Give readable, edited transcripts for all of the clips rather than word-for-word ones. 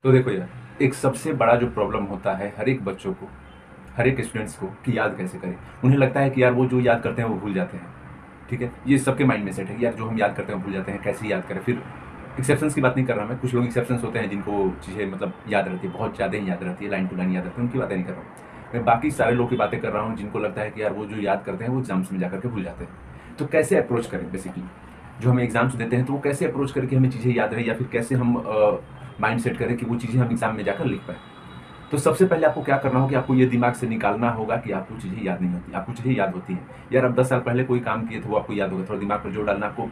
तो देखो यार, एक सबसे बड़ा जो प्रॉब्लम होता है हर एक बच्चों को, हर एक स्टूडेंट्स को, कि याद कैसे करें। उन्हें लगता है कि यार वो जो याद करते हैं वो भूल जाते हैं। ठीक है, ये सबके माइंड में सेट है कि यार जो हम याद करते हैं वो भूल जाते हैं, कैसे याद करें। फिर एक्सेप्शंस की बात नहीं कर रहा मैं, कुछ लोग एक्सेप्शंस होते हैं जिनको चीज़ें मतलब याद रहती है, बहुत ज़्यादा ही याद रहती है, लाइन टू लाइन याद रहती है, उनकी बातें नहीं कर रहा हूँ मैं। बाकी सारे लोग की बातें कर रहा हूँ जिनको लगता है कि यार वो जो याद करते हैं वो एग्जाम्स में जाकर के भूल जाते हैं। तो कैसे अप्रोच करें बेसिकली, जो हमें एग्जाम्स देते हैं तो वो कैसे अप्रोच करके हमें चीज़ें याद रहे, या फिर कैसे हम माइंड सेट करें कि वो चीज़ें हम एग्जाम में जाकर लिख पाएँ। तो सबसे पहले आपको क्या करना होगा कि आपको ये दिमाग से निकालना होगा कि आपको चीज़ें याद नहीं होती, आपको चीज़ें याद होती हैं। यार आप 10 साल पहले कोई काम किए थे वो आपको याद होगा, थोड़ा दिमाग पर जोर डालना, आपको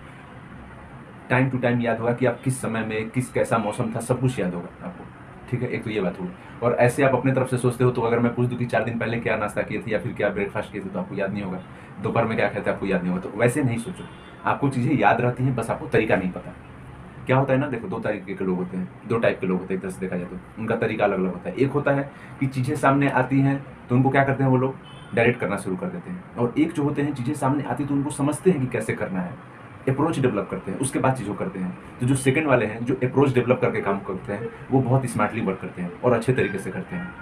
टाइम टू टाइम याद होगा कि आप किस समय में किस कैसा मौसम था, सब कुछ याद होगा आपको। ठीक है, एक तो ये बात हुई। और ऐसे आप अपने तरफ से सोचते हो तो अगर मैं पूछ दूँ कि 4 दिन पहले क्या नाश्ता किए थे या फिर क्या ब्रेकफास्ट किए थे, तो आपको याद नहीं होगा। दोपहर में क्या खाए थे आपको याद नहीं होगा। तो वैसे नहीं सोचो, आपको चीज़ें याद रहती हैं, बस आपको तरीका नहीं पता। क्या होता है ना, देखो 2 तरीके के लोग होते हैं, 2 टाइप के लोग होते हैं एक तरह से देखा जाए तो, उनका तरीका अलग-अलग होता है। एक होता है कि चीज़ें सामने आती हैं तो उनको क्या करते हैं वो लोग डायरेक्ट करना शुरू कर देते हैं, और एक जो होते हैं चीज़ें सामने आती तो उनको समझते हैं कि कैसे करना है, अप्रोच डेवलप करते हैं, उसके बाद चीज़ों करते हैं। तो जो सेकंड वाले हैं, जो अप्रोच डेवलप करके काम करते हैं, वो बहुत स्मार्टली वर्क करते हैं और अच्छे तरीके से करते हैं।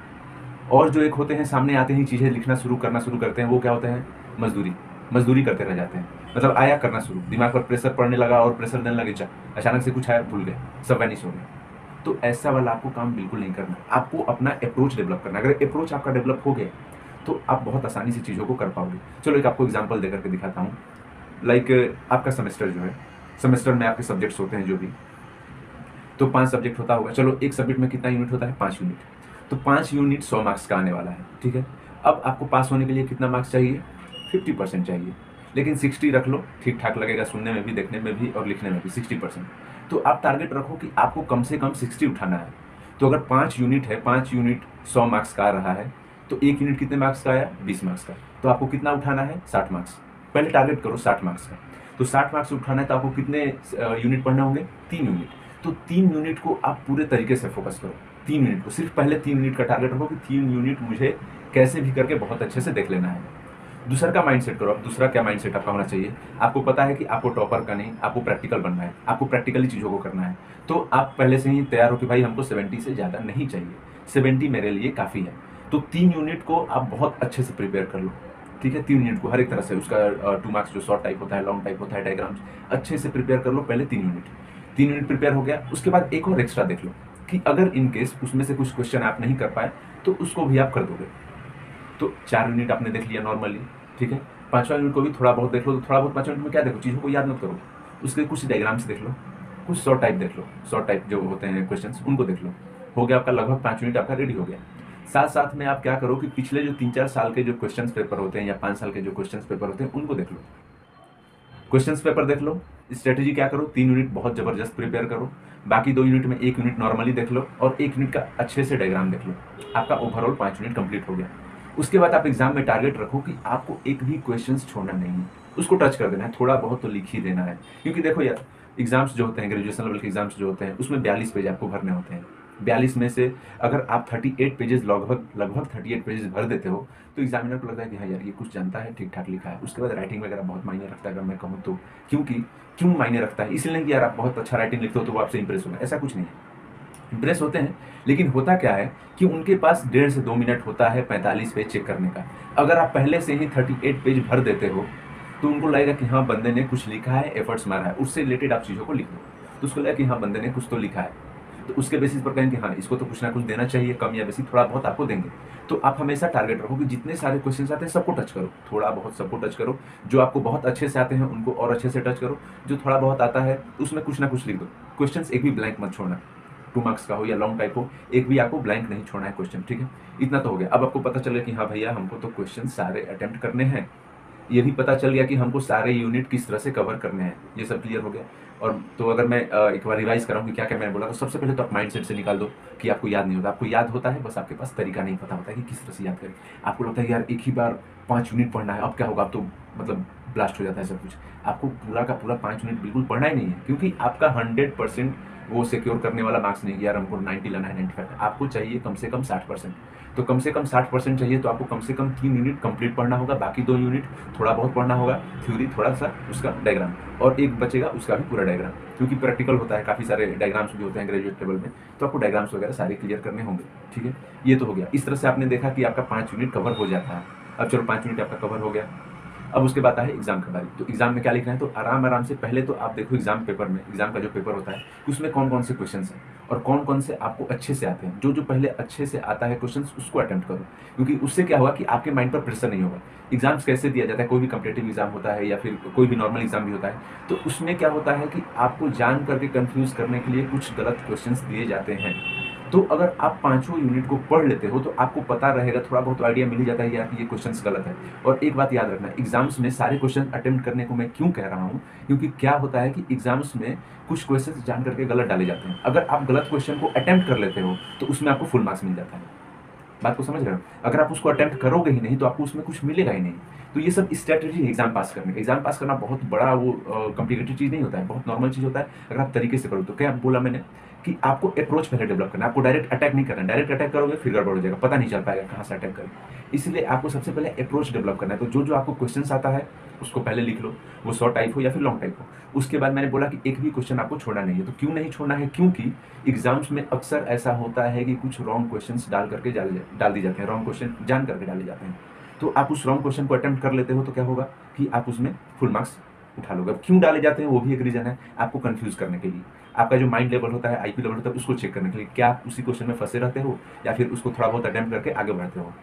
और जो एक होते हैं सामने आते ही चीज़ें लिखना करना शुरू करते हैं, वो क्या होते हैं, मजदूरी मजदूरी करते रह जाते हैं। मतलब आया करना शुरू, दिमाग पर प्रेशर पड़ने लगा और प्रेशर देने लगे, अचानक से कुछ आया भूल गए, सब वैनिश हो गए। तो ऐसा वाला आपको काम बिल्कुल नहीं करना, आपको अपना अप्रोच डेवलप करना है। अगर अप्रोच आपका डेवलप हो गया तो आप बहुत आसानी से चीज़ों को कर पाओगे। चलो एक आपको एग्जाम्पल देकर के दिखाता हूँ। लाइक आपका सेमेस्टर जो है, सेमेस्टर में आपके सब्जेक्ट्स होते हैं जो भी, तो 5 सब्जेक्ट होता होगा। चलो एक सब्जेक्ट में कितना यूनिट होता है, 5 यूनिट। तो 5 यूनिट 100 मार्क्स का आने वाला है। ठीक है, अब आपको पास होने के लिए कितना मार्क्स चाहिए, 50% चाहिए। लेकिन 60 रख लो, ठीक ठाक लगेगा सुनने में भी, देखने में भी और लिखने में भी, 60%। तो आप टारगेट रखो कि आपको कम से कम 60 उठाना है। तो अगर 5 यूनिट है, 5 यूनिट 100 मार्क्स का आ रहा है, तो एक यूनिट कितने मार्क्स का आया, 20 मार्क्स का। तो आपको कितना उठाना है, 60 मार्क्स। पहले टारगेट करो 60 मार्क्स का। तो 60 मार्क्स उठाना है तो आपको कितने यूनिट पढ़ने होंगे, 3 यूनिट। तो 3 यूनिट को आप पूरे तरीके से फोकस करो। 3 यूनिट को, सिर्फ पहले 3 यूनिट का टारगेट रखो कि 3 यूनिट मुझे कैसे भी करके बहुत अच्छे से देख लेना है। दूसरा का माइंडसेट करो। अब दूसरा क्या माइंडसेट आपका होना चाहिए, आपको पता है कि आपको टॉपर का नहीं, आपको प्रैक्टिकल बनना है, आपको प्रैक्टिकली चीज़ों को करना है। तो आप पहले से ही तैयार हो कि भाई हमको 70 से ज़्यादा नहीं चाहिए, 70 मेरे लिए काफ़ी है। तो 3 यूनिट को आप बहुत अच्छे से प्रिपेयर कर लो। ठीक है, 3 यूनिट को हर एक तरह से, उसका 2 मार्क्स जो शॉर्ट टाइप होता है, लॉन्ग टाइप होता है, डायग्राम्स अच्छे से प्रिपेयर कर लो। पहले 3 यूनिट, 3 यूनिट प्रिपेयर हो गया, उसके बाद एक और एक्स्ट्रा देख लो कि अगर इन केस उसमें से कुछ क्वेश्चन आप नहीं कर पाए तो उसको भी आप कर दोगे। तो 4 यूनिट आपने देख लिया नॉर्मली। ठीक है, 5वां यूनिट को भी थोड़ा बहुत देख लो। तो थोड़ा बहुत 5वां यूनिट में क्या देखो, चीज़ों को याद मत करो, उसके कुछ डायग्राम्स देख लो, कुछ शॉर्ट टाइप देख लो, शॉर्ट टाइप जो होते हैं क्वेश्चंस उनको देख लो। हो गया आपका लगभग 5 यूनिट आपका रेडी हो गया। साथ साथ में आप क्या करो कि पिछले जो 3-4 साल के जो क्वेश्चन पेपर होते हैं या 5 साल के जो क्वेश्चन पेपर होते हैं उनको देख लो, क्वेश्चन पेपर देख लो। स्ट्रेटेजी क्या करो, 3 यूनिट बहुत जबरदस्त प्रिपेयर करो, बाकी 2 यूनिट में 1 यूनिट नॉर्मली देख लो और 1 यूनिट का अच्छे से डायग्राम देख लो। आपका ओवरऑल 5 यूनिट कंप्लीट हो गया। उसके बाद आप एग्जाम में टारगेट रखो कि आपको एक भी क्वेश्चन छोड़ना नहीं है, उसको टच कर देना है, थोड़ा बहुत तो लिख ही देना है। क्योंकि देखो यार, एग्जाम्स जो होते हैं, ग्रेजुएशन लेवल के एग्जाम्स जो होते हैं, उसमें 42 पेज आपको भरने होते हैं। 42 में से अगर आप 38 पेजेस, लगभग लगभग 38 पेजेस भर देते हो, तो एग्जामिनर को लगता है कि हाँ यार ये कुछ जानता है, ठीक ठाक लिखा है। उसके बाद राइटिंग वगैरह बहुत मायने रखता है अगर मैं कहूँ तो। क्योंकि क्यों मायने रखता है, इसलिए नहीं कि यार आप बहुत अच्छा राइटिंग लिखते हो तो वो आपसे इंप्रेस होगा, ऐसा कुछ नहीं है। इंप्रेस होते हैं, लेकिन होता क्या है कि उनके पास 1.5 से 2 मिनट होता है 45 पेज चेक करने का। अगर आप पहले से ही 38 पेज भर देते हो तो उनको लगेगा कि हाँ बंदे ने कुछ लिखा है, एफर्ट्स मारा है, उससे रिलेटेड आप चीज़ों को लिख दो, तो उसको लगेगा कि हाँ बंदे ने कुछ तो लिखा है। तो उसके बेसिस पर कहेंगे हाँ इसको तो कुछ ना कुछ देना चाहिए, कम या बेसी थोड़ा बहुत आपको देंगे। तो आप हमेशा टारगेट रखो कि जितने सारे क्वेश्चन आते हैं सबको टच करो, थोड़ा बहुत सबको टच करो। जो आपको बहुत अच्छे से आते हैं उनको और अच्छे से टच करो, जो थोड़ा बहुत आता है उसमें कुछ ना कुछ लिख दो। क्वेश्चन एक भी ब्लैंक मत छोड़ना, 2 मार्क्स का हो या लॉन्ग टाइप हो, एक भी आपको ब्लैंक नहीं छोड़ना है क्वेश्चन। ठीक है, इतना तो हो गया। अब आपको पता चले कि हाँ भैया हमको तो क्वेश्चन सारे अटेम्प्ट करने हैं, ये भी पता चल गया कि हमको सारे यूनिट किस तरह से कवर करने हैं, ये सब क्लियर हो गया। और तो अगर मैं एक बार रिवाइज कराऊँ कि क्या क्या मैंने बोला, तो सबसे पहले तो आप माइंडसेट से निकाल दो कि आपको याद नहीं होता। आपको याद होता है, बस आपके पास तरीका नहीं पता होता है कि किस तरह से याद करें। आपको लगता है यार एक ही बार 5 यूनिट पढ़ना है, अब क्या होगा, अब तो मतलब ब्लास्ट हो जाता है सब कुछ। आपको पूरा का पूरा 5 यूनिट बिल्कुल पढ़ना ही नहीं है, क्योंकि आपका 100% वो सिक्योर करने वाला मार्क्स नहीं कि यार हमको 90 लाना है, 95। आपको चाहिए कम से कम 60%। तो कम से कम 60% चाहिए तो आपको कम से कम 3 यूनिट कंप्लीट पढ़ना होगा, बाकी 2 यूनिट थोड़ा बहुत पढ़ना होगा, थ्योरी थोड़ा सा, उसका डायग्राम, और एक बचेगा उसका भी पूरा डायग्राम, क्योंकि प्रैक्टिकल होता है, काफ़ी सारे डायग्राम्स भी होते हैं ग्रेजुएट लेवल में, तो आपको डायग्राम्स वगैरह सारे क्लियर करने होंगे। ठीक है, ये तो हो गया। इस तरह से आपने देखा कि आपका 5 यूनिट कवर हो जाता है। अब चलो 5 यूनिट आपका कवर हो गया। अब उसके बाद है एग्जाम का बारी। तो एग्जाम में क्या लिखना है, तो आराम आराम से पहले तो आप देखो एग्जाम पेपर में, एग्जाम का जो पेपर होता है उसमें कौन कौन से क्वेश्चन हैं और कौन कौन से आपको अच्छे से आते हैं। जो पहले अच्छे से आता है क्वेश्चन उसको अटेम्प्ट करो, क्योंकि उससे क्या होगा कि आपके माइंड पर प्रेशर नहीं होगा। एग्जाम्स कैसे दिया जाता है, कोई भी कम्पिटेटिव एग्जाम होता है या फिर कोई भी नॉर्मल एग्जाम भी होता है, तो उसमें क्या होता है कि आपको जान करके कंफ्यूज करने के लिए कुछ गलत क्वेश्चन दिए जाते हैं। तो अगर आप पांचों यूनिट को पढ़ लेते हो तो आपको पता रहेगा, थोड़ा बहुत आइडिया मिल ही जाता है यार कि ये क्वेश्चंस गलत है। और एक बात याद रखना, एग्जाम्स में सारे क्वेश्चन अटेम्प्ट करने को मैं क्यों कह रहा हूँ, क्योंकि क्या होता है कि एग्जाम्स में कुछ क्वेश्चन जान करके गलत डाले जाते हैं। अगर आप गलत क्वेश्चन को अटेम्प्ट कर लेते हो तो उसमें आपको फुल मार्क्स मिल जाता है। बात को समझ रहे हो? अगर आप उसको अटेम्प्ट करोगे ही नहीं तो आपको उसमें कुछ मिलेगा ही नहीं। तो ये सब स्ट्रेटेजी है एग्जाम पास करने का। एग्जाम पास करना बहुत बड़ा वो कॉम्प्लिकेटेड चीज़ नहीं होता है, बहुत नॉर्मल चीज़ होता है अगर आप तरीके से करो तो। क्या बोला मैंने कि आपको अप्रोच पहले डेवलप करना है, आपको डायरेक्ट अटैक नहीं करना है। डायरेक्ट अटैक करोगे फिर गड़बड़ हो जाएगा, पता नहीं चल पाएगा कहाँ से अटैक करें। इसलिए आपको सबसे पहले अप्रोच डेवलप करना है। तो जो आपको क्वेश्चन आता है उसको पहले लिख लो, वो शॉर्ट टाइप हो या फिर लॉन्ग टाइप हो। उसके बाद मैंने बोला कि एक भी क्वेश्चन आपको छोड़ना नहीं है। तो क्यों नहीं छोड़ना है, क्योंकि एग्जाम्स में अक्सर ऐसा होता है कि कुछ रॉन्ग क्वेश्चंस डाल दी जाते हैं, रॉन्ग क्वेश्चन जान करके डाले जाते हैं। तो आप उस रॉन्ग क्वेश्चन को अटेम्प्ट कर लेते हो तो क्या होगा कि आप उसमें फुल मार्क्स उठा लोगे। अब क्यों डाले जाते हैं वो भी एक रीजन है, आपको कंफ्यूज करने के लिए। आपका जो माइंड लेवल होता है, आईक्यू लेवल होता है, उसको चेक करने के लिए, क्या आप उसी क्वेश्चन में फंसे रहते हो या फिर उसको थोड़ा बहुत अटेम्प्ट करके आगे बढ़ते हो।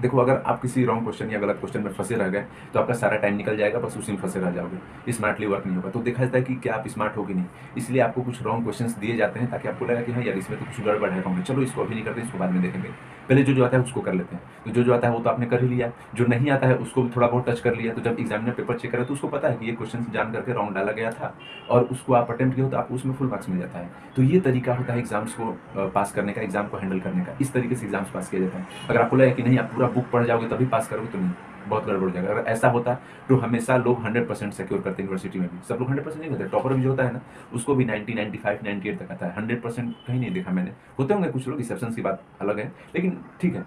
देखो, अगर आप किसी रॉन्ग क्वेश्चन या गलत क्वेश्चन में फंसे रह गए तो आपका सारा टाइम निकल जाएगा, बस उसी में फंसे रह जाओगे, स्मार्टली वर्क नहीं होगा। तो देखा जाता है कि क्या आप स्मार्ट हो कि नहीं, इसलिए आपको कुछ रॉन्ग क्वेश्चंस दिए जाते हैं ताकि आपको लगा कि हाँ यार इसमें तो कुछ गड़बड़ है, होंगे चलो इसको अभी नहीं करते, इसको बाद में देखेंगे। पहले जो आता है उसको कर लेते हैं। तो जो आता है वो तो आपने कर ही लिया, जो नहीं आता है उसको भी थोड़ा बहुत टच कर लिया। तो जब एग्जामिनर पेपर चेक करे तो उसको पता है कि ये क्वेश्चन जान करके रॉन्ग डाला गया था और उसको आप अटेम्प्ट किए हो तो आपको उसमें फुल मार्क्स मिल जाता है। तो ये तरीका होता है एग्जाम्स को पास करने का, एग्जाम को हैंडल करने का। इस तरीके से एग्जाम्स पास किया जाता है। अगर आपको लगे कि नहीं आप पूरा बुक पढ़ जाओगे तभी पास करोगे तो नहीं, बहुत गड़बड़ हो जाएगा। अगर ऐसा होता तो हमेशा लोग 100% सिक्योर करते हैं। यूनिवर्सिटी में भी सब लोग 100% नहीं करते। टॉपर भी जो होता है ना उसको भी 90, 95, 98 तक आता है। 100% कहीं नहीं देखा मैंने। होते होंगे कुछ लोग, रिसेप्शन की बात अलग है, लेकिन ठीक है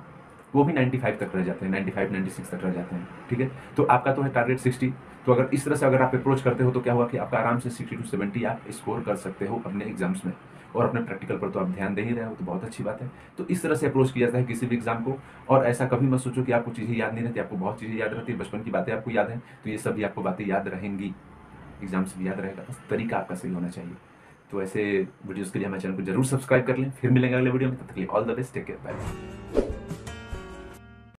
वो भी 95 तक रह जाते हैं, 95, 96 तक रह जाते हैं। ठीक है, तो आपका तो है टारगेट 60। तो अगर इस तरह से अगर आप अप्रोच करते हो तो क्या हुआ कि आपका आराम से 60 to 70 आप स्कोर कर सकते हो अपने एग्जाम्स में। और अपने प्रैक्टिकल पर तो आप ध्यान दे ही रहे हो, तो बहुत अच्छी बात है। तो इस तरह से अप्रोच किया जाता है किसी भी एग्जाम को। और ऐसा कभी मत सोचो कि आपको चीज़ें याद नहीं रहती, आपको बहुत चीज़ें याद रहती है। बचपन की बातें आपको याद हैं तो ये सभी आपको बातें याद रहेंगी, एग्जाम से भी याद रहेगा, बस तरीका आपका सही होना चाहिए। तो ऐसे वीडियोज़ के लिए हमारे चैनल को जरूर सब्सक्राइब कर लें। फिर मिलेंगे अगले वीडियो में, तब तक के लिए all the best, take care, bye.